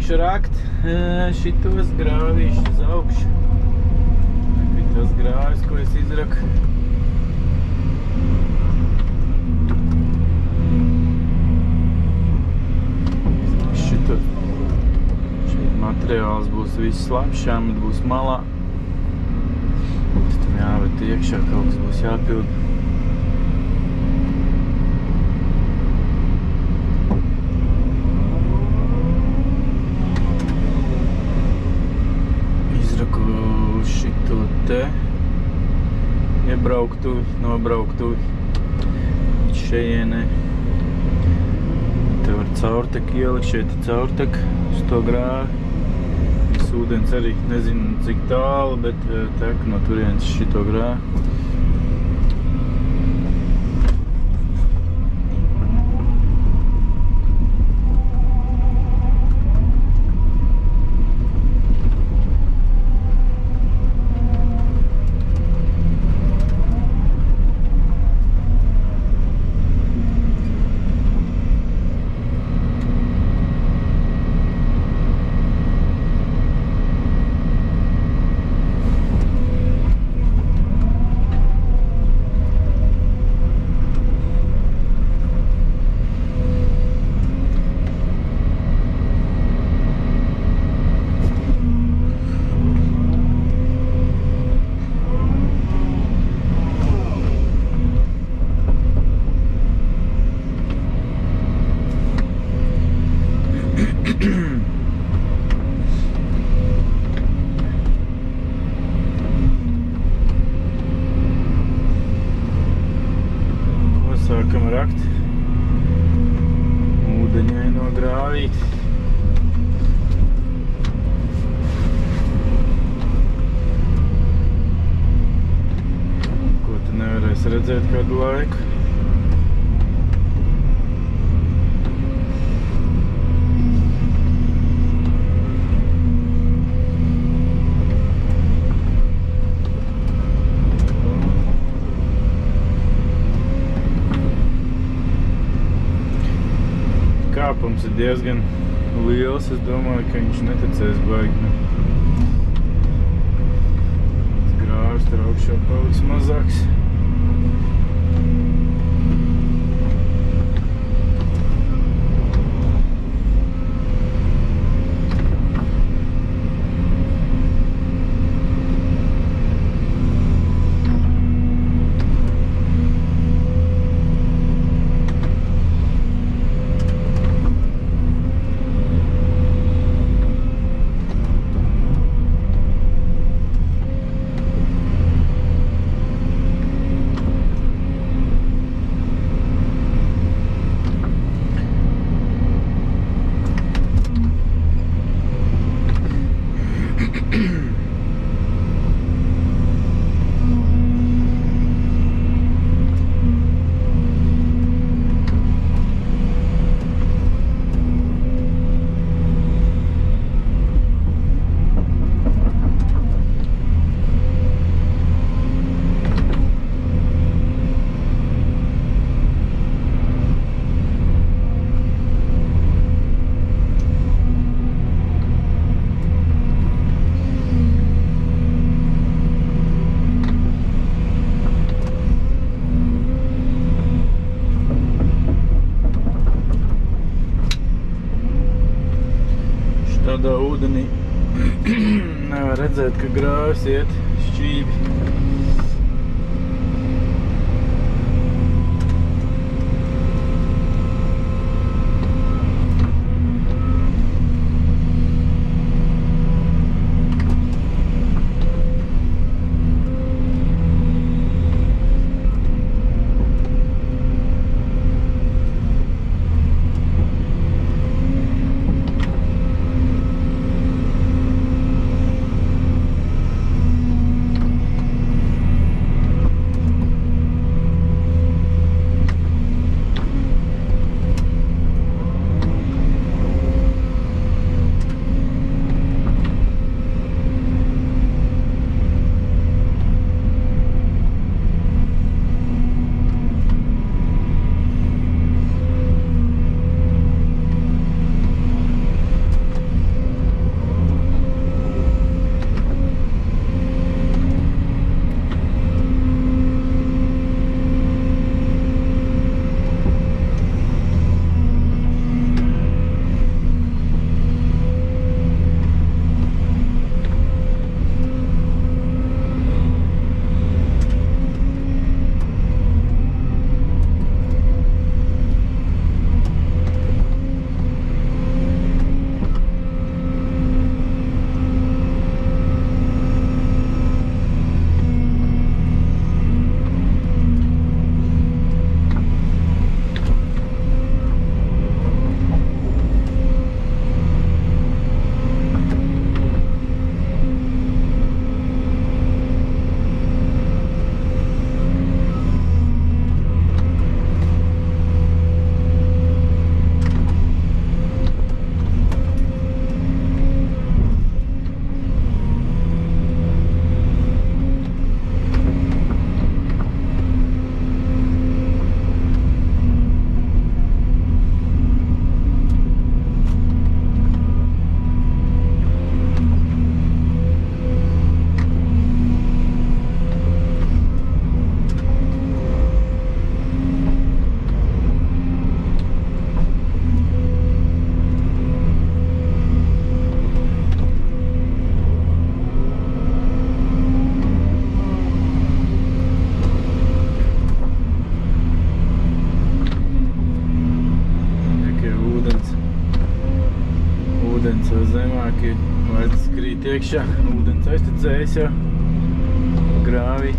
sākšu rakt šitos grāvīšus uz augšu. Tas grāvis, ko es izraku. Šeit materiāls būs viss labs, šāmet būs malā. Tam jāvet iekšā, kaut kas būs jāpild. Izraku šito te iebrauktuvi, nobrauktuvi šejienē. Te var caurtek ielikt, šeit ir caurtek uz to grāvi. Viss ūdens arī nezinu cik tālu, bet tek no turienes šito grāvi. Sākam rakt ūdeņai no grāvīt. Ko te nevarēs redzēt kādu laiku. Kāpums ir diezgan liels, es domāju, ka viņš neticēs baigi. Grāvis tur augšā paliks mazāks. Tādā ūdenī nevar redzēt, ka grāvis iet šķīvi. ūdens vēl zemāk ir, vairs krīt iekšā, ūdens aiztecējas jau grāvī.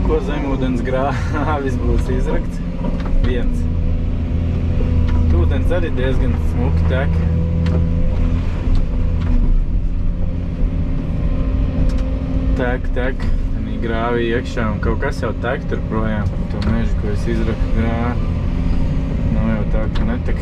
Ko zemūdens grāvis būs izrakts? Viens. Ūdens arī diezgan smuki tek. Tek. Tanī grāvī iekšā un kaut kas jau tek tur projām. To mežu, ko es izraku grāvi. Nav jau tā, ka netek.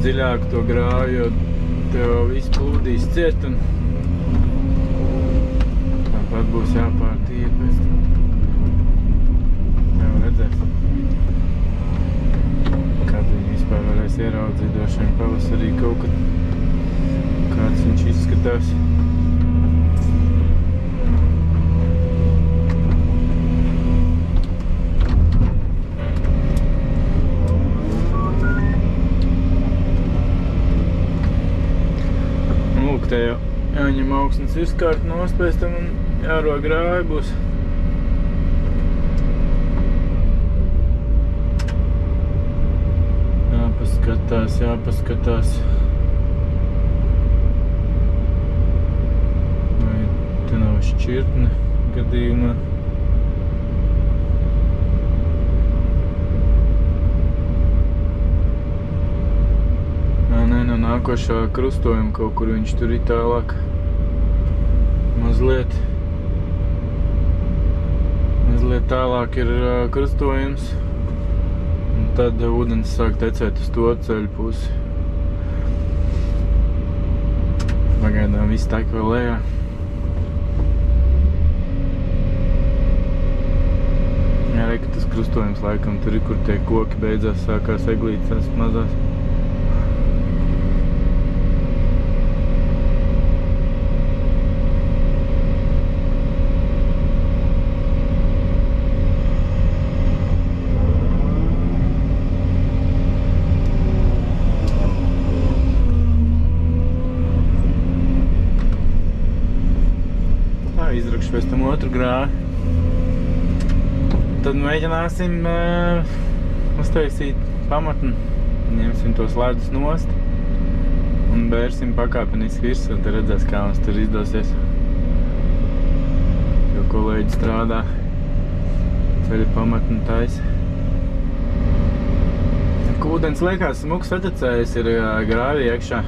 Dziļāk to grāvi, jo tev viss plūdīs ciet un tāpat būs jāpārtīra pēc tam. Jau redzēs. Kad viņi vispār varēs ieraudzīt, droši vien pavasarī kaut kad kāds viņš izskatās. Te jau jāņem augstnes virskārt nost pēc tam un jāro grāvi būs. Jāpaskatās. Vai te nav šķirtne gadījumā. No nākošā krustojuma kaut kur viņš tur ir tālāk mazliet tālāk ir krustojums un tad ūdens sāk tecēt uz to ceļu pusi. Pagaidām viss tek vēl lejā. Jā, re, ka tas krustojums laikam tur ir, kur tie koki beidzās, sākās eglītes tās mazās. Izrakšu pēc tam otru grāvi. Tad mēģināsim uztaisīt pamatni. Ņemsim tos ledus nost un bērsim pakāpeniski virsū. Tad redzēs, kā mums tur izdosies. Jo kolēģi strādā, ceļa pamatni taisa. Ūdens liekas smuks atecējis ir grāvī iekšā.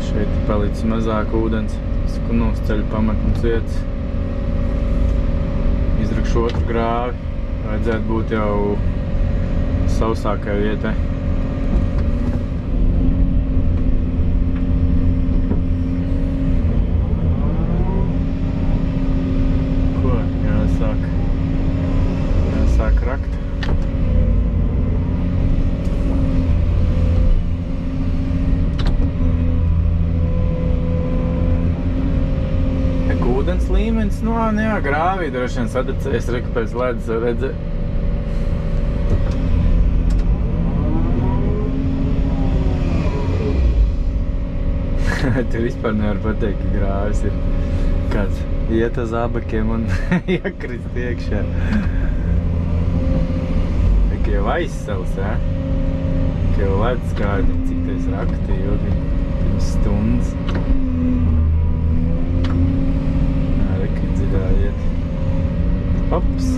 Šeit palicis mazāk ūdens. Skunūs ceļa pamatnes vietas. Izrakšu otru grāvi. Vajadzētu būt jau sausākai vietai. Ko? Jāsāk rakt. Ūdens līmenis, jā, grāvī droši vien sadecēs, reku pēc ledus redzē. Tur vispār nevar pateikt, ka grāvis ir kāds iet uz abakiem un iekrist iekšā. Ka jau aizsals, jā? Ka jau ledus kādi, cik tais rakti ilgi, 3 stundas. Dziļājiet. Ops!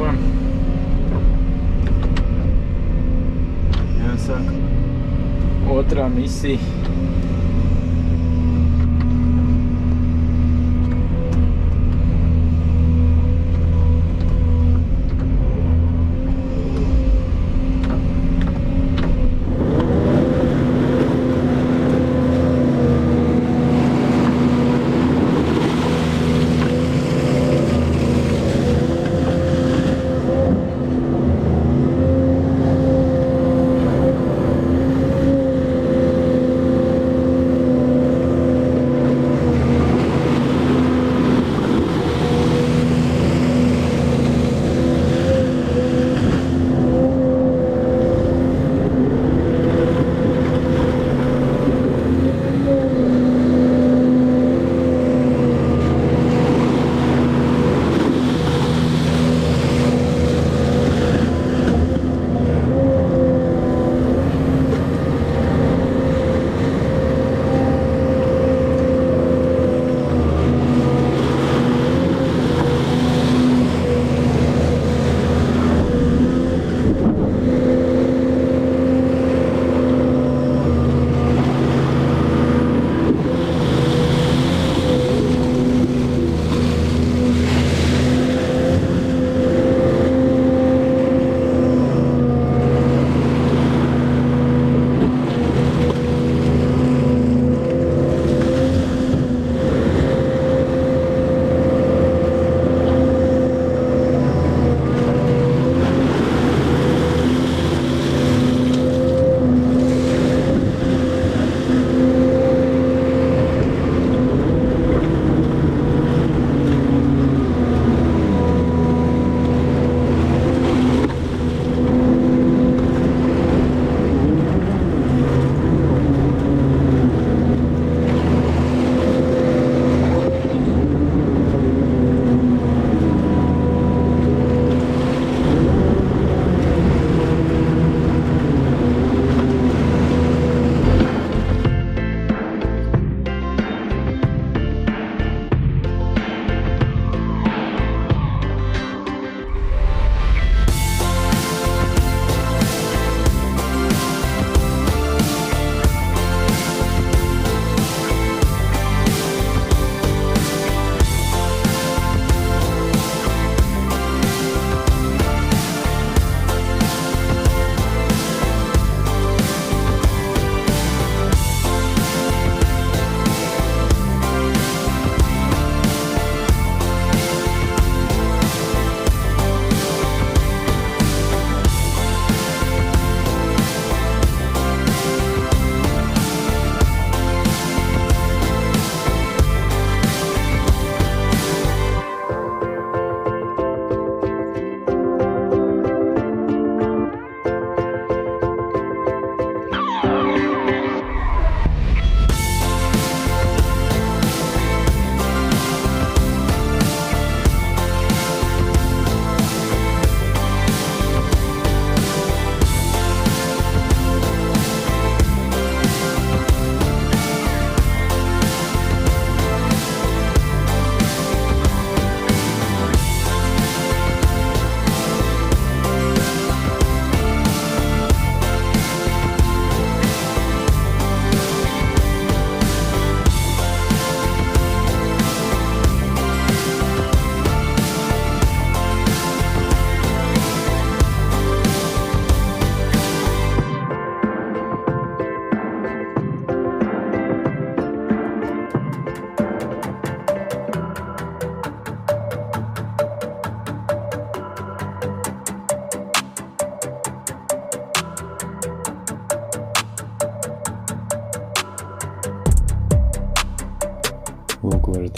Ko? Jāsāk otrā misija.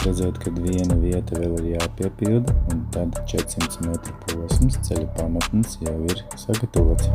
redzot, ka viena vieta vēl ir jāpiepilda, un tad 400 metru posms ceļa pamatnes jau ir sagatavots.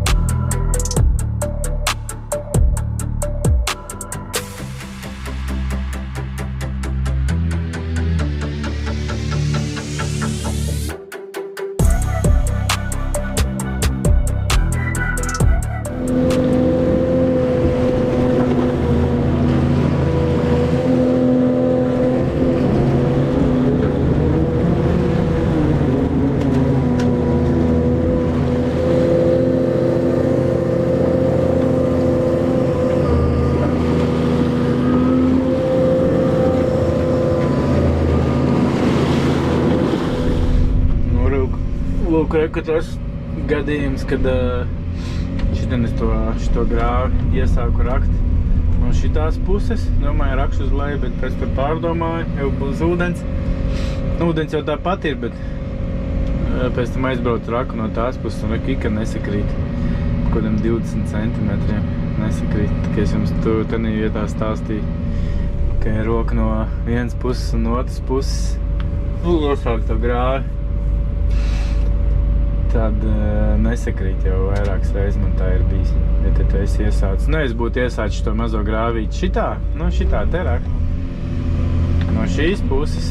Lūk, tas gadījums, kad šitien es to grāvi iesāku rakt no šitās puses. Domāju, rakšu uz leju, bet pēc tam pārdomāju, jau būs ūdens. Ūdens jau tāpat ir, bet pēc tam aizbraucu raku no tās puses un ka nesakrīt. Kodam 20 centimetriem nesakrīt. Tikai es jums tenī vietā stāstīju, ka ir roka no vienas puses un otras puses. Iesāk to grāvi. Tad nesakrīt jau vairākas reizes, man tā ir bijis. Ja te tu esi iesācis. Nu, es būtu iesācis to mazo grāvīti šitā, šitā te rakt. No šīs puses.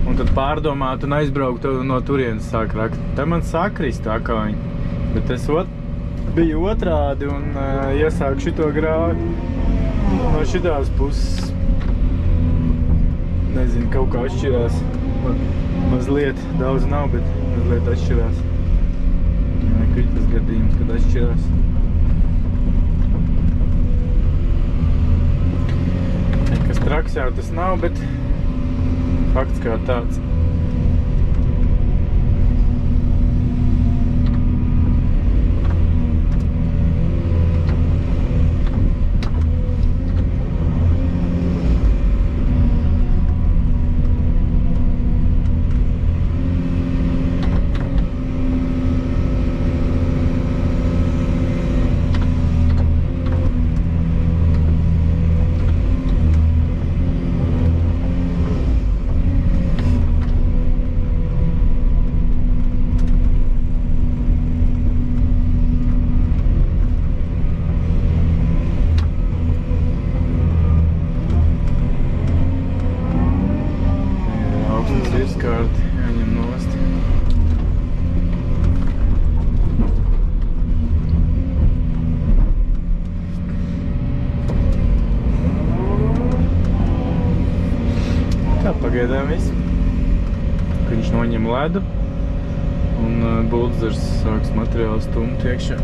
Un tad pārdomāt un aizbraukt no turienes sāk rakt. Te man sakrist tā kā viņi. Bet es biju otrādi un iesāku šito grāvi no šitās puses. Nezinu, kaut kā atšķirās. Mazliet, daudz nav, bet mazliet atšķirās. Tas gadījums, kad atšķirās. Nekas traks jau tas nav, bet fakts kā tāds. Virskārti jāņem nost. Tā pagaidām viss. Kad viņš noņem ledu un buldzers sāks materiālu stumt iekšā.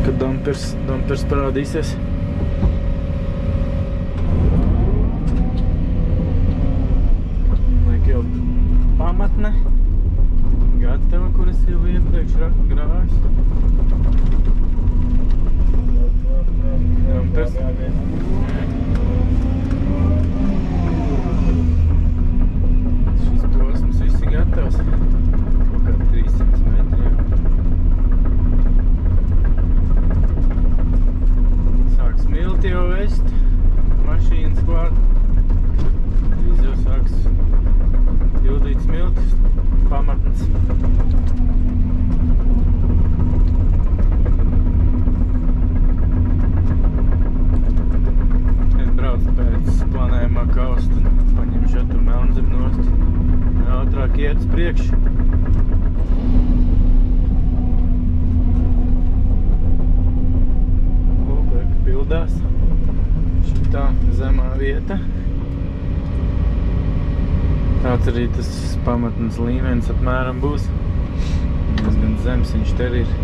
Kad dampers parādīsies. Pamatne gatava, kuras jau iepriekš grāvis. Dampers. Šis posms viss ir gatavs. Kaut kā 300 metriem. Sāk smilti jau vest. Mašīnas klāt. Drīz jau sāks pildīt smiltis, pamatnes. Es braucu pēc planējumā kaustu un paņemšu tur melnzem nost. Ātrāk iet uz priekšu. Lūk, ka pildās šitā zemā vieta. Tāds arī tas pamatnes līmenis apmēram būs. Diezgan zems viņš te ir.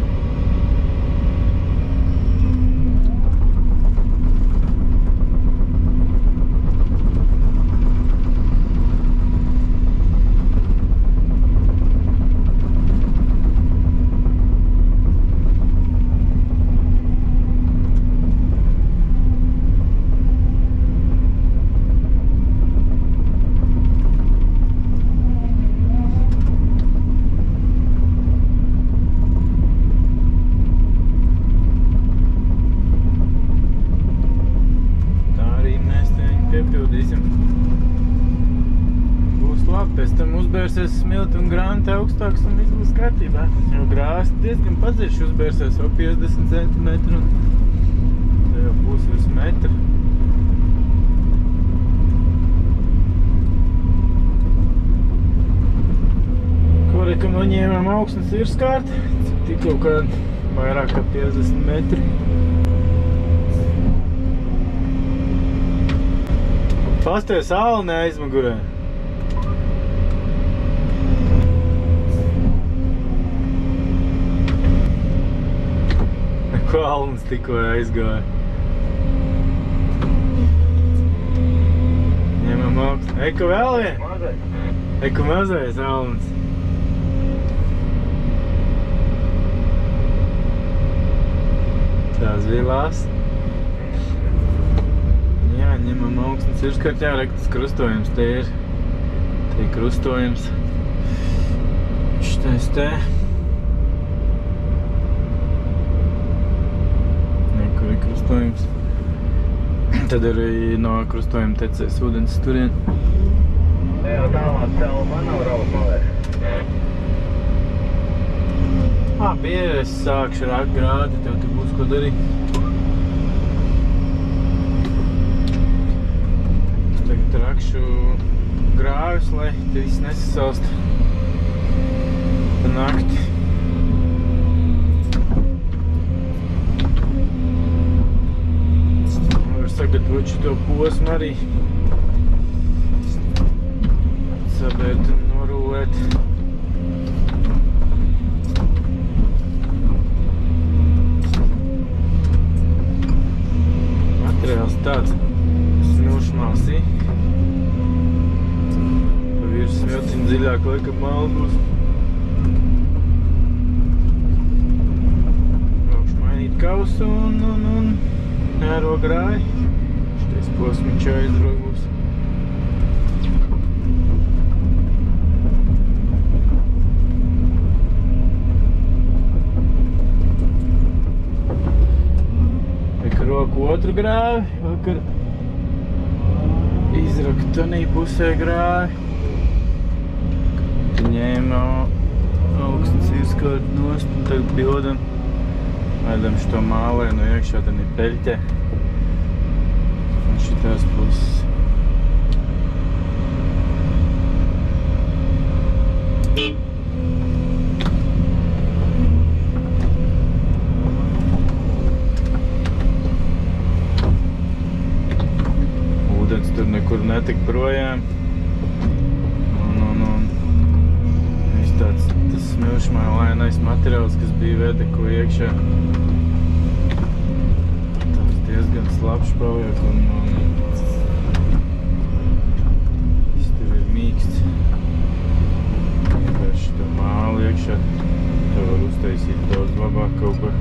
uzbērsies smilti un grānti augstāks un viss būs kārtībā. Jo grāvis diezgan padziļš uzbērsies, jau 50 cm un te jau būs virs metra. Kam noņēmām augstnes virskārti, tik kaut kādi vairāk kā 50 metri. Pasties āli aizmugurē. Neko alns tikko aizgāja. Ņemam augstu. Eku vēl vien? Eku mazais alns. Tās vilās. Jā, ņemam augstnes virskārt, jā, rektas krustojums te ir. Te ir krustojums. Šitais te. Nekur ir krustojums. Tad arī no krustojuma tecēs ūdens turien. Te jau tālāk tev man nav raukt malēs. Pieeja, es sākšu rakt grādi, tev te būs ko darīt. Es tagad rakšu grāvis, lai te viss nesasalst pa nakti. Var sagatavot šito posmu arī. Sabērt un norulēt. Materiāls tāds smilšmāsī. Pa virs smiltiņa dziļāk laikam māla būs. Braukšu mainīt kausu un ēro grāji. Šitais posmiņš aizdrog būs. Roku otru grāvi, vakar izrakt tanī pusē grāvi. Tad ņēma augstnes virskārt nost un tagad pildam. Laidam šito mālē no iekšā tanī peļķē. Un šitās puses. Tur nekur netik projām. Un viss tāds tas smilšmālainais materiāls, kas bija vedeko iekšā. Tas diezgan slapš paliek un viss tur ir mīksts. Vienkārši to māli iekšā. To var uztaisīt daudz labāk kaut ko.